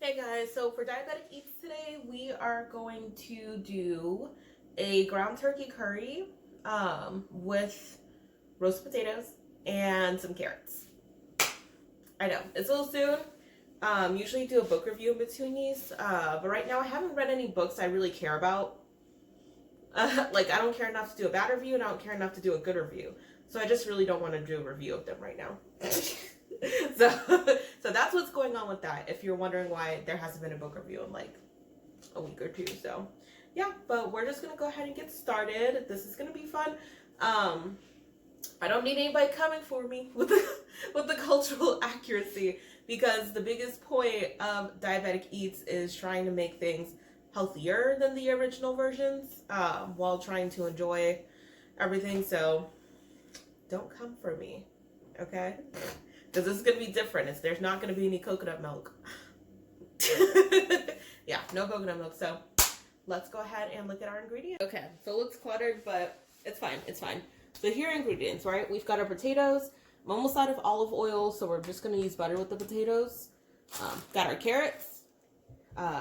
Hey guys, so for Diabetic Eats today, we are going to do a ground turkey curry with roasted potatoes and some carrots. I know, it's a little soon. Usually do a book review in between these, but right now I haven't read any books I really care about. Like, I don't care enough to do a bad review and I don't care enough to do a good review. So I just really don't want to do a review of them right now. so so that's what's going on with that, if you're wondering why there hasn't been a book review in like a week or two. So yeah, but we're just gonna go ahead and get started. This is gonna be fun. I don't need anybody coming for me with the cultural accuracy, because the biggest point of Diabetic Eats is trying to make things healthier than the original versions, while trying to enjoy everything. So don't come for me, okay? Because this is going to be different. There's not going to be any coconut milk. Yeah, no coconut milk. So let's go ahead and look at our ingredients. Okay, so it looks cluttered, but it's fine. It's fine. So here are ingredients, right? We've got our potatoes. I'm almost out of olive oil, so we're just going to use butter with the potatoes. Got our carrots,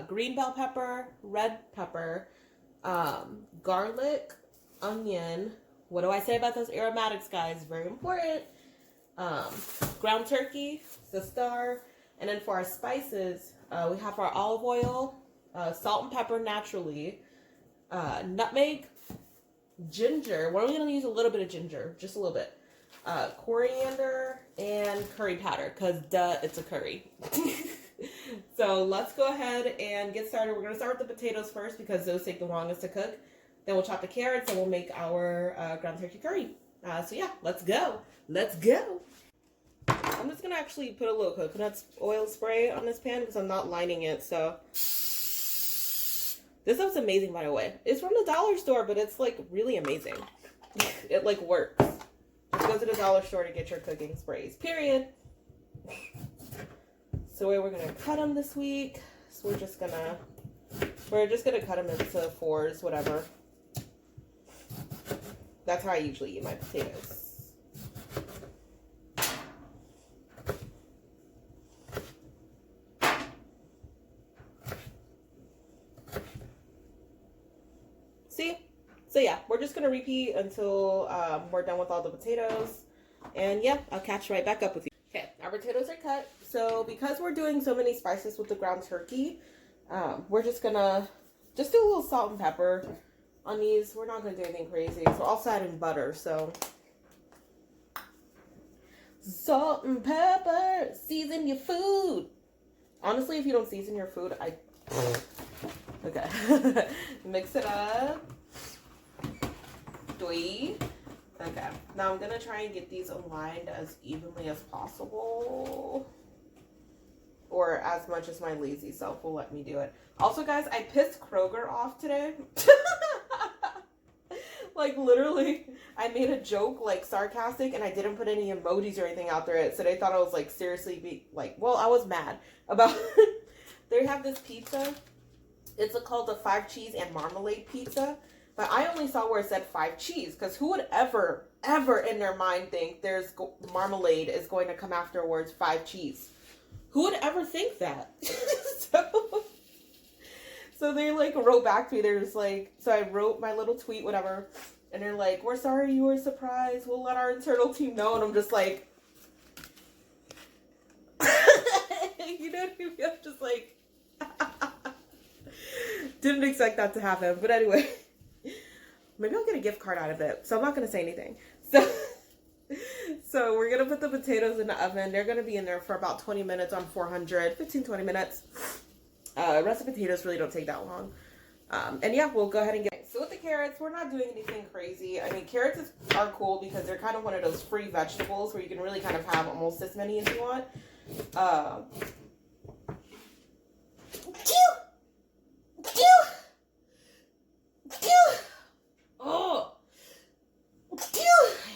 green bell pepper, red pepper, garlic, onion. What do I say about those aromatics, guys? Very important. Ground turkey, the star. And then for our spices, we have our olive oil, salt and pepper naturally, nutmeg, ginger. We're only going to use a little bit of ginger, just a little bit. Coriander and curry powder, because duh, it's a curry. So let's go ahead and get started. We're going to start with the potatoes first because those take the longest to cook. Then we'll chop the carrots and we'll make our ground turkey curry. So yeah, let's go. Let's go. I'm just going to actually put a little coconut oil spray on this pan because I'm not lining it. So this stuff's amazing, by the way. It's from the dollar store, but it's like really amazing. It like works. Just go to the dollar store to get your cooking sprays, period. So we're going to cut them this week. So we're just going to cut them into fours, whatever. That's how I usually eat my potatoes. See? So yeah, we're just going to repeat until we're done with all the potatoes. And yeah, I'll catch right back up with you. Okay, our potatoes are cut. So because we're doing so many spices with the ground turkey, we're just going to do a little salt and pepper on these. We're not going to do anything crazy. So also add in butter. So salt and pepper, season your food. Honestly, if you don't season your food, okay. Mix it up. Okay. Now I'm going to try and get these aligned as evenly as possible. Or as much as my lazy self will let me do it. Also, guys, I pissed Kroger off today. Like, literally, I made a joke, like, sarcastic, and I didn't put any emojis or anything out there. So they thought I was, like, seriously well, I was mad about They have this pizza. It's called the 5 cheese and marmalade pizza. But I only saw where it said 5 cheese. Because who would ever in their mind think marmalade is going to come afterwards 5 cheese? Who would ever think that? So they like wrote back to me. They're just like, so I wrote my little tweet, whatever. And they're like, we're sorry you were surprised. We'll let our internal team know. And I'm just like, you know what I mean? I'm just like, didn't expect that to happen. But anyway, maybe I'll get a gift card out of it. So I'm not going to say anything. So we're going to put the potatoes in the oven. They're going to be in there for about 20 minutes on 400, 15-20 minutes. Rest of potatoes really don't take that long. And yeah, we'll go ahead and get. So with the carrots, we're not doing anything crazy. I mean, carrots are cool because they're kind of one of those free vegetables where you can really kind of have almost as many as you want. Oh, I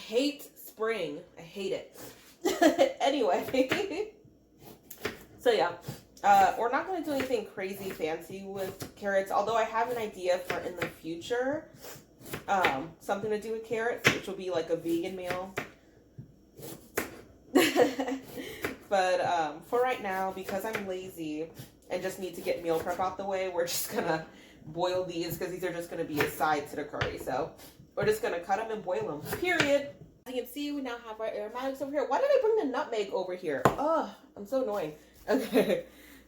hate spring. I hate it. Anyway, so yeah. We're not going to do anything crazy fancy with carrots, although I have an idea for in the future, something to do with carrots, which will be like a vegan meal. But for right now, because I'm lazy, and just need to get meal prep out the way, we're just gonna boil these because these are just gonna be a side to the curry. So we're just gonna cut them and boil them, period. As you can see, we now have our aromatics over here. Why did I bring the nutmeg over here? Oh, I'm so annoying. Okay,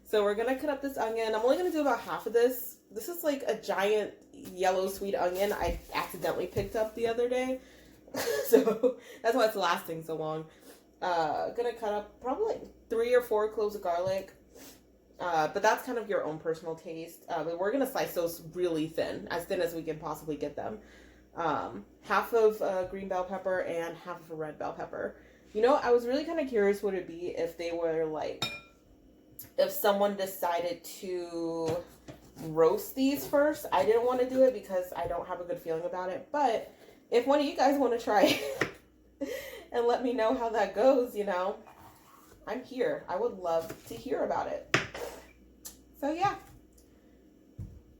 so we're gonna cut up this onion. I'm only gonna do about half of this. This is like a giant yellow sweet onion I accidentally picked up the other day. So that's why it's lasting so long. Gonna cut up probably like 3 or 4 cloves of garlic. But that's kind of your own personal taste. But we're gonna slice those really thin as we can possibly get them. Half of green bell pepper and half of a red bell pepper. You know, I was really kind of curious what it'd be if they were like, if someone decided to roast these first. I didn't want to do it because I don't have a good feeling about it. But if one of you guys want to try it and let me know how that goes, you know, I'm here. I would love to hear about it. So yeah,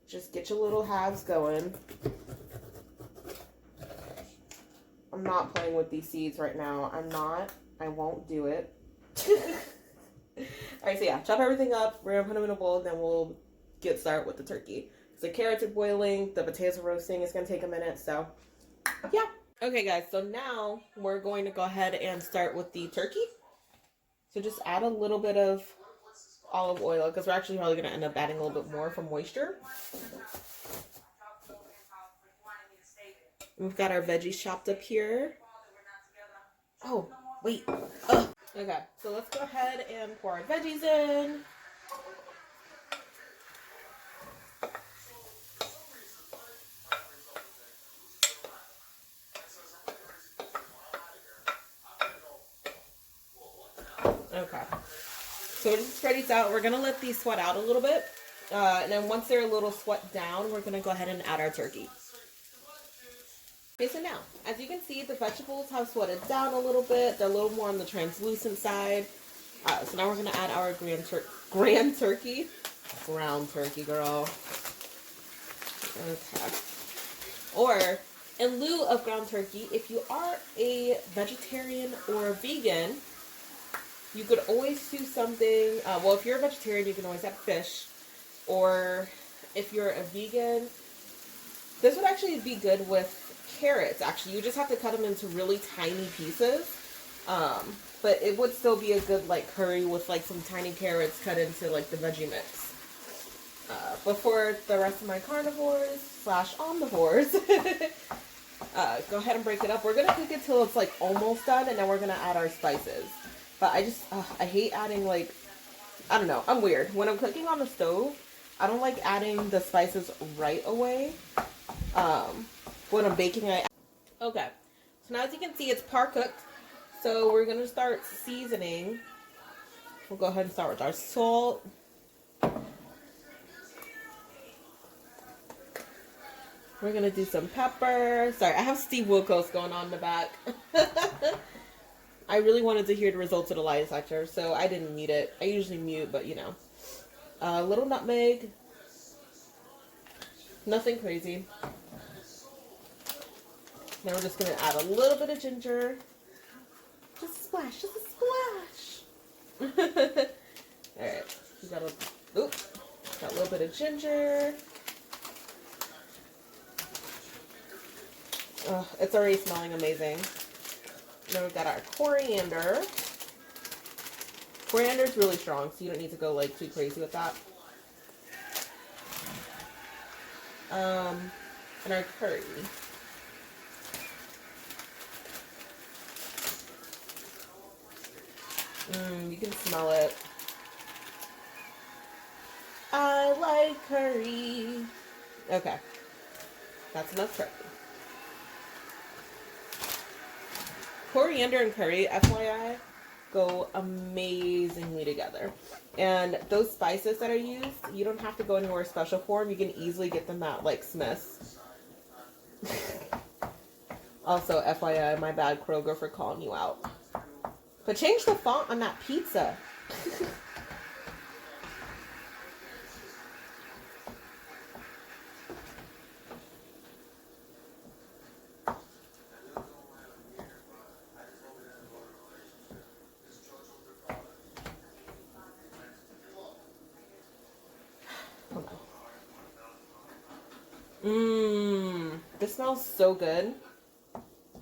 just get your little halves going. I'm not playing with these seeds right now. I won't do it. All right, so yeah, chop everything up. We're gonna put them in a bowl, and then we'll get started with the turkey. So the carrots are boiling, the potatoes are roasting. It's gonna take a minute, so yeah. Okay guys, so now we're going to go ahead and start with the turkey. So just add a little bit of olive oil because we're actually probably gonna end up adding a little bit more for moisture. We've got our veggies chopped up here. Oh, wait. Oh. Okay, so let's go ahead and pour our veggies in. Okay, so just spread these out. We're gonna let these sweat out a little bit. And then once they're a little sweat down, we're gonna go ahead and add our turkey. Okay, so now, as you can see, the vegetables have sweated down a little bit. They're a little more on the translucent side. So now we're going to add our ground turkey. Ground turkey, girl. Okay. Or, in lieu of ground turkey, if you are a vegetarian or a vegan, you could always do something. Well, if you're a vegetarian, you can always add fish. Or, if you're a vegan, this would actually be good with carrots. Actually, you just have to cut them into really tiny pieces, but it would still be a good like curry with like some tiny carrots cut into like the veggie mix. But for the rest of my carnivores / omnivores, go ahead and break it up. We're gonna cook it till it's like almost done, and then we're gonna add our spices. But I hate adding like, I don't know, I'm weird when I'm cooking on the stove. I don't like adding the spices right away. When I'm baking, okay, so now as you can see, it's par cooked, so we're going to start seasoning. We'll go ahead and start with our salt. We're going to do some pepper. Sorry, I have Steve Wilkos going on in the back. I really wanted to hear the results of the lie detector, so I didn't mute it. I usually mute, but you know. A little nutmeg. Nothing crazy. Now we're just going to add a little bit of ginger. Just a splash, just a splash. Alright, we got a little bit of ginger. Oh, it's already smelling amazing. Then we've got our coriander. Coriander is really strong, so you don't need to go like too crazy with that. And our curry. You can smell it. I like curry. Okay. That's enough turkey. Coriander and curry, FYI, go amazingly together. And those spices that are used, you don't have to go anywhere special for them. You can easily get them at, like, Smith's. Also, FYI, my bad, Kroger, for calling you out. But change the font on that pizza. Hold on. Mmm. This smells so good.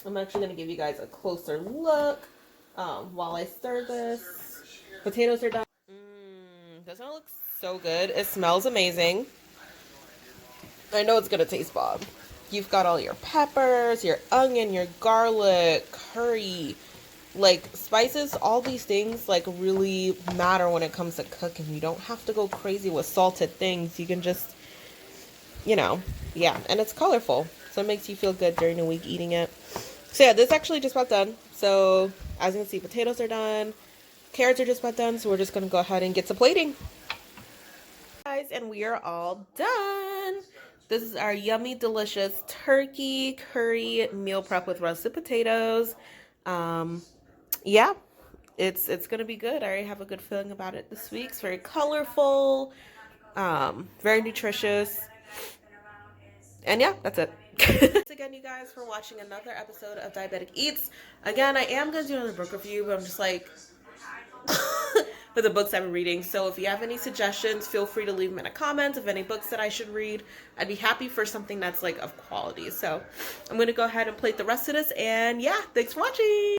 I'm actually going to give you guys a closer look while I stir this. Potatoes are done. Mmm. Doesn't it look so good? It smells amazing. I know it's going to taste bomb. You've got all your peppers, your onion, your garlic, curry, like spices, all these things like really matter when it comes to cooking. You don't have to go crazy with salted things. You can just, yeah, and it's colorful. So it makes you feel good during the week eating it. So yeah, this is actually just about done. So as you can see, potatoes are done. Carrots are just about done. So we're just going to go ahead and get to plating. Guys, and we are all done. This is our yummy, delicious turkey curry meal prep with roasted potatoes. Yeah, it's gonna be good. I already have a good feeling about it this week. It's very colorful, very nutritious, and yeah, that's it. Thanks again, you guys, for watching another episode of Diabetic Eats. Again, I am gonna do another book review, but I'm just like for the books I'm reading. So if you have any suggestions, feel free to leave them in the comments of any books that I should read. I'd be happy for something that's like of quality. So I'm gonna go ahead and plate the rest of this, and yeah, thanks for watching.